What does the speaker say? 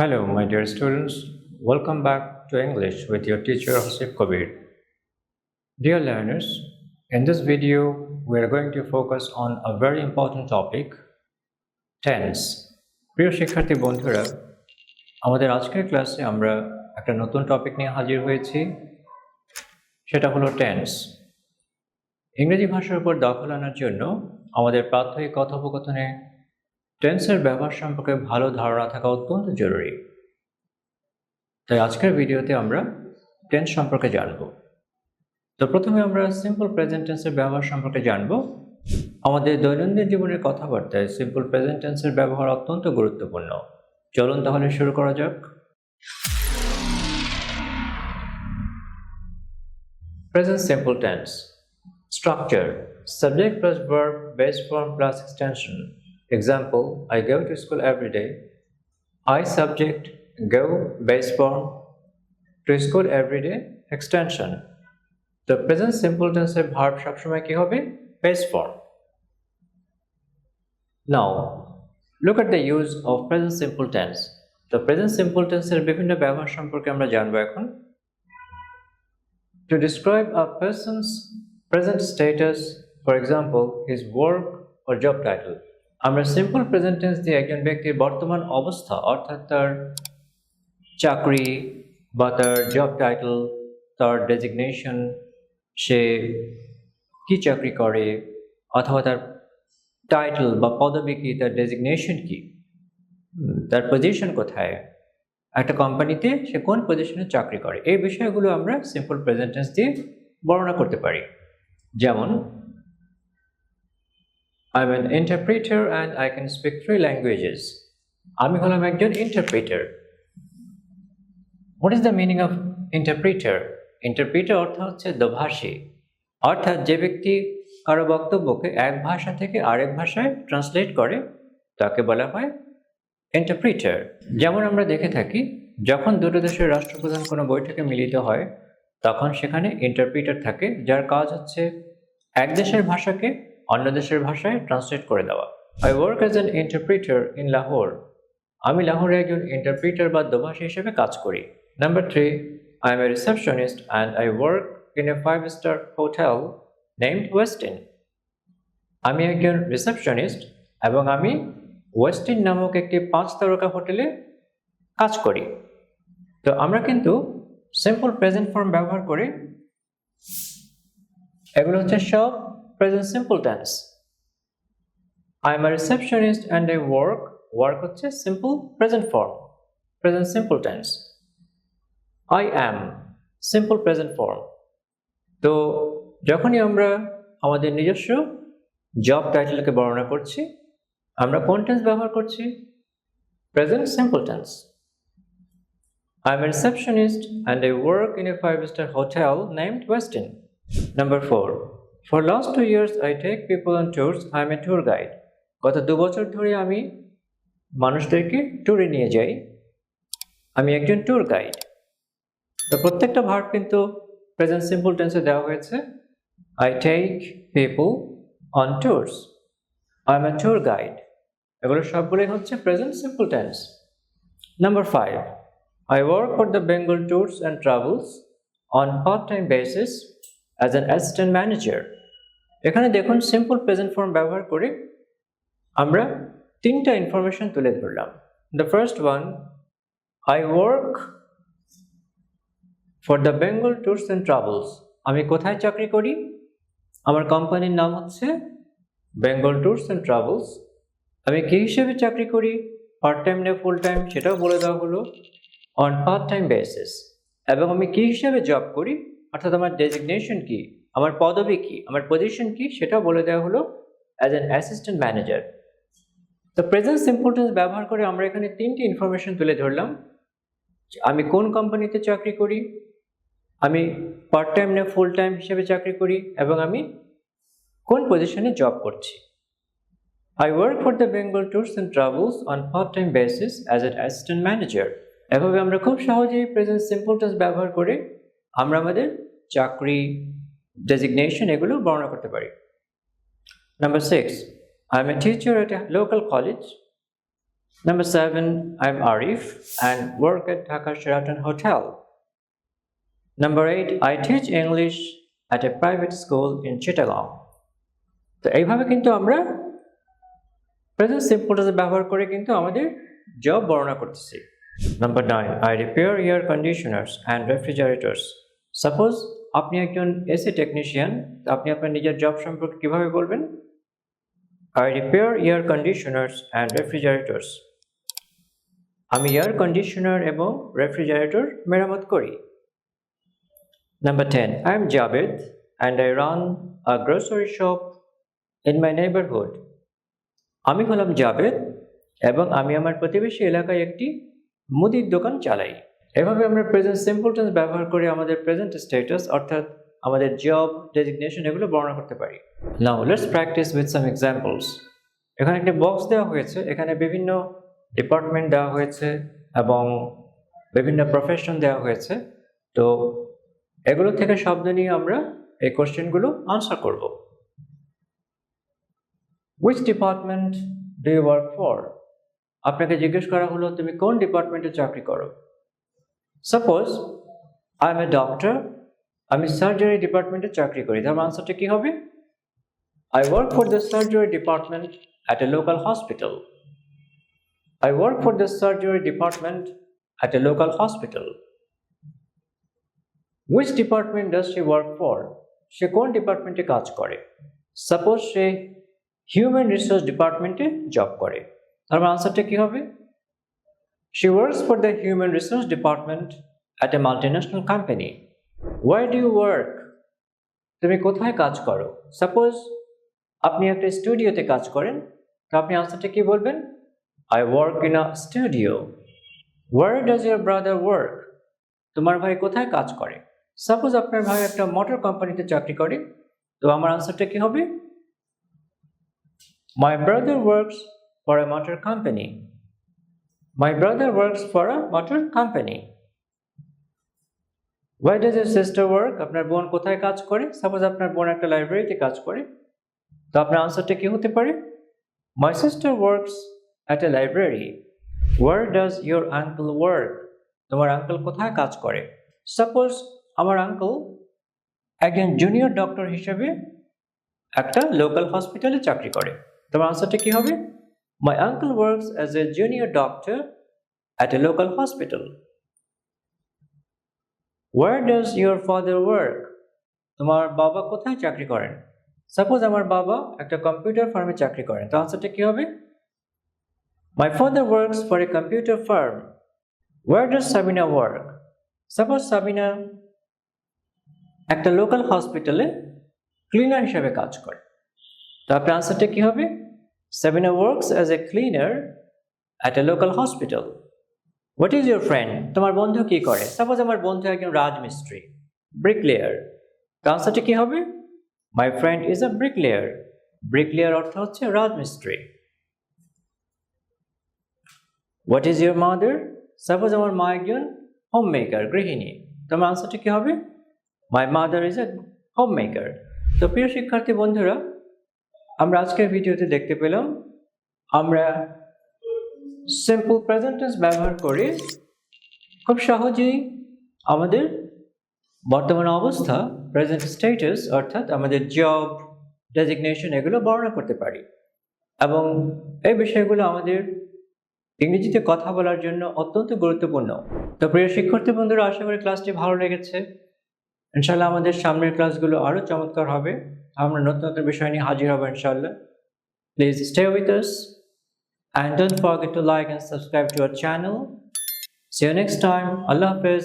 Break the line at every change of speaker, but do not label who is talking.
Hello, my dear students. Welcome back to English with your teacher Hasif Kabir. Dear learners, in this video, we are going to focus on a very important topic, tense. প্রিয় শিক্ষার্থী বন্ধুরা, আমাদের আজকের ক্লাসে আমরা একটা নতুন topic নিয়ে হাজির হয়েছি, সেটা হলো টেন্স। ইংরেজি ভাষার উপর দখল আনার জন্য আমাদের প্রাত্যহিক কথোপকথনে টেন্সের ব্যবহার সম্পর্কে ভালো ধারণা থাকা অত্যন্ত জরুরি। তাই আজকের ভিডিওতে আমরা টেন্স সম্পর্কে জানব। তো প্রথমে আমরা সিম্পল প্রেজেন্ট টেন্সের ব্যবহার সম্পর্কে জানব। আমাদের দৈনন্দিন জীবনের কথাবার্তায় সিম্পল প্রেজেন্ট টেন্সের ব্যবহার অত্যন্ত গুরুত্বপূর্ণ। চলুন তাহলে শুরু করা যাক। Present simple tense. Structure: subject plus verb, base form plus extension. Example: I go to school every day. I subject, go base form, to school every day extension. The present simple tense এর verb সবসময় কি হবে? Base form. Now, look at the use of present simple tense. The present simple tense এর বিভিন্ন ব্যবহার সম্পর্কে আমরা জানবো এখন। To describe a person's present status, for example, his work or job title. আমরা সিম্পল প্রেজেন্ট টেন্স দিয়ে একজন ব্যক্তির বর্তমান অবস্থা অর্থাৎ তার চাকরি বা তার জব টাইটেল, তার ডেজিগনেশন, সে কি চাকরি করে অথবা তার টাইটেল বা পদবি কি, তার ডেজিগনেশন কি, তার পজিশন কোথায়, একটা কোম্পানিতে সে কোন পজিশনে চাকরি করে, এই বিষয়গুলো আমরা সিম্পল প্রেজেন্ট টেন্স দিয়ে বর্ণনা করতে পারি। যেমন I'm an interpreter and I can speak 3 languages. আমি হলাম একজন interpreter. What is the meaning of interpreter? Interpreter অর্থ হচ্ছে দোভাষী, অর্থাৎ যে ব্যক্তি কারো বক্তব্যকে এক ভাষা থেকে আরেক ভাষায় ট্রান্সলেট করে তাকে বলা হয় ইন্টারপ্রিটার। যেমন আমরা দেখে থাকি, যখন দুটো দেশের রাষ্ট্রপ্রধান কোনো বৈঠকে মিলিত হয় তখন সেখানে ইন্টারপ্রিটার থাকে, যার কাজ হচ্ছে এক দেশের ভাষাকে অন্য দেশের ভাষায় ট্রান্সলেট করে দেওয়া। I work as an interpreter in Lahore. আমি লাহোরে একজন ইন্টারপ্রিটার বা দোভাষী হিসেবে কাজ করি। Number 3, I am a receptionist and I work in a 5-star hotel named Westin. আমি একজন রিসেপশনিস্ট এবং আমি ওয়েস্টিন নামক একটি 5 তারকা হোটেলে কাজ করি। তো আমরা কিন্তু সিম্পল প্রেজেন্ট ফর্ম ব্যবহার করে, এগুলো হচ্ছে সব present simple tense. I am a receptionist and I work হচ্ছে simple present form, present simple tense. I am simple present form. তো যখনই আমরা আমাদের নিজস্ব জব টাইটেলকে বর্ণনা করছি আমরা কোন টেন্স ব্যবহার করছি? Present simple tense. I am a receptionist and I work in a 5-star hotel named Westin. Number 4, for last 2 years I take people on tours. I am a tour guide. গত 2 বছর ধরে আমি মানুষদেরকে ট্যুরে নিয়ে যাই, আমি একজন ট্যুর গাইড। তো প্রত্যেকটা ভার্ব কিন্তু প্রেজেন্ট সিম্পল টেন্সে দেওয়া হয়েছে। I take people on tours. I am a tour guide. এগুলো সবগুলোই হচ্ছে present simple tense. Number 5, I work for the Bengal Tours and Travels on part-time basis as an assistant manager. এখানে দেখুন simple present form ব্যবহার করে আমরা 3টা information তুলে ধরলাম। The first one, I work for the Bengal Tours and Travels. আমি কোথায় চাকরি করি? আমার কোম্পানির নাম হচ্ছে বেঙ্গল ট্যুরস অ্যান্ড ট্রাভেলস। আমি কি হিসেবে চাকরি করি, পার্ট টাইম না ফুল টাইম সেটাও বলে দেওয়া হলো, অন পার্ট টাইম বেসিস। এবং আমি কি হিসেবে জব করি, অর্থাৎ আমার ডেজিগনেশন কি, আমার পদবি কি, আমার পজিশন কি, সেটাও বলে দেওয়া হলো অ্যাজ অ্যান অ্যাসিস্ট্যান্ট ম্যানেজার। তো প্রেজেন্ট সিম্পল টেন্স ব্যবহার করে আমরা এখানে 3টি ইনফরমেশন তুলে ধরলাম। আমি কোন কোম্পানিতে চাকরি করি, আমি পার্ট টাইম না ফুল টাইম হিসেবে চাকরি করি, এবং আমি কোন পজিশনে জব করছি। I work for the Bengal Tours and Travels on part-time basis as an assistant manager. এভাবে আমরা খুব সহজেই প্রেজেন্ট সিম্পল টেন্স ব্যবহার করে আমরা আমাদের চাকরি, ডেজিগনেশন এগুলো বর্ণনা করতে পারি। Number 6, I am a teacher at a local college. Number 7, I'm Arif and work at Dhaka Sheraton Hotel. Number 8, I teach English at a private school in Chittagong. তো এইভাবে কিন্তু আমরা প্রেজেন্ট সিম্পল টেন্স ব্যবহার করে কিন্তু আমাদের job বর্ণনা করতেছি। Number 9, I repair air conditioners and refrigerators. Suppose আপনি একজন এসি টেকনিশিয়ান, আপনি আপনার নিজের জব সম্পর্কে কিভাবে বলবেন? I repair air conditioners and refrigerators. আমি এয়ার কন্ডিশনার এবং রেফ্রিজারেটর মেরামত করি। Number 10, I am Javed and I run a grocery shop in my neighborhood. আমি হলাম জাভেদ এবং আমি আমার প্রতিবেশী এলাকায় একটি মুদির দোকান চালাই। এভাবে আমরা প্রেজেন্ট সিম্পল টেন্স ব্যবহার করে আমাদের প্রেজেন্ট স্ট্যাটাস অর্থাৎ আমাদের জব ডেজিগনেশন এগুলো বর্ণনা করতে পারি। Now let's practice with some examples. এখানে একটি বক্স দেওয়া হয়েছে, এখানে বিভিন্ন ডিপার্টমেন্ট দেওয়া হয়েছে এবং বিভিন্ন প্রফেশন দেওয়া হয়েছে। তো এগুলো থেকে শব্দ নিয়ে আমরা এই কোশ্চেনগুলো আনসার করব। Which department do you work for? আপনাকে জিজ্ঞেস করা হলো তুমি কোন ডিপার্টমেন্টে চাকরি করো। Suppose I M a doctor, আমি সার্জারি ডিপার্টমেন্টে চাকরি করি, তার আনসারটা কি হবে? I work for the surgery department at a local hospital. I work for the surgery department at a local hospital. Which department does she work for? সে কোন ডিপার্টমেন্টে কাজ করে? সাপোজ সে হিউম্যান রিসোর্স ডিপার্টমেন্টে জব করে, তার আনসারটা কি হবে? She works for the human resource department at a multinational company. Where do you work? তুমি কোথায় কাজ করো? সাপোজ আপনি একটা স্টুডিওতে কাজ করেন, তো আপনি আনসারটা কি বলবেন? I work in a studio. Where does your brother work? তোমার ভাই কোথায় কাজ করে? সাপোজ আপনার ভাই একটা মোটর কোম্পানিতে চাকরি করে, তো আমার আনসারটা কি হবে? My brother works for a motor company. My brother works for a motor company. Where does your sister work? আপনার বোন কোথায় কাজ করে? সাপোজ আপনার বোন একটা লাইব্রেরিতে কাজ করে, তো আপনার আনসারটা কি হতে পারে? My sister works at a library. Where does your uncle work? তোমার আঙ্কেল কোথায় কাজ করে? সাপোজ আমার আঙ্কেল একজন জুনিয়র ডক্টর হিসেবে একটা লোকাল হসপিটালে চাকরি করে, তোমার আনসারটা কি হবে? My uncle works as a junior doctor at a local hospital. Where does your father work? তোমার বাবা কোথায় চাকরি করেন? সাপোজ আমার বাবা একটা কম্পিউটার ফার্মে চাকরি করেন, তো আনসারটা কি হবে? My father works for a computer firm. Where does Sabina work? Suppose Sabina একটা লোকাল হসপিটালে ক্লিনার হিসেবে কাজ করে, তো আপনার আনসারটা কি হবে? Sabina works as a cleaner at a local hospital. What is your friend? তোমার বন্ধু কি করে? সাপোজ আমার বন্ধু একজন রাজমিস্ত্রি, ব্রিকলেয়ার, তো আনসারটা কি হবে? My friend is a bricklayer. Bricklayer অর্থ হচ্ছে রাজমিস্ত্রি। What is your mother? Suppose আমার মা একজন হোমমেকার, গৃহিণী, তোমার আনসারটা কি হবে? My mother is a homemaker. তো প্রিয় শিক্ষার্থী বন্ধুরা, আমরা আজকের ভিডিওতে দেখতে পেলাম আমরা সিম্পল প্রেজেন্ট টেন্স ব্যবহার করে খুব সহজেই আমাদের বর্তমান অবস্থা, প্রেজেন্ট স্ট্যাটাস অর্থাৎ আমাদের জব ডেজিগনেশন এগুলো বর্ণনা করতে পারি এবং এই বিষয়গুলো আমাদের ইংরেজিতে কথা বলার জন্য অত্যন্ত গুরুত্বপূর্ণ। তো প্রিয় শিক্ষার্থী বন্ধুরা, আশা করি ক্লাসটি ভালো লেগেছে। ইনশাআল্লাহ আমাদের সামনের ক্লাসগুলো আরো চমৎকার হবে, আমরা নতুন নতুন বিষয় নিয়ে হাজির হব ইনশাআল্লাহ। Please stay with us and don't forget to like and subscribe to our channel. See you next time. Allah Hafiz.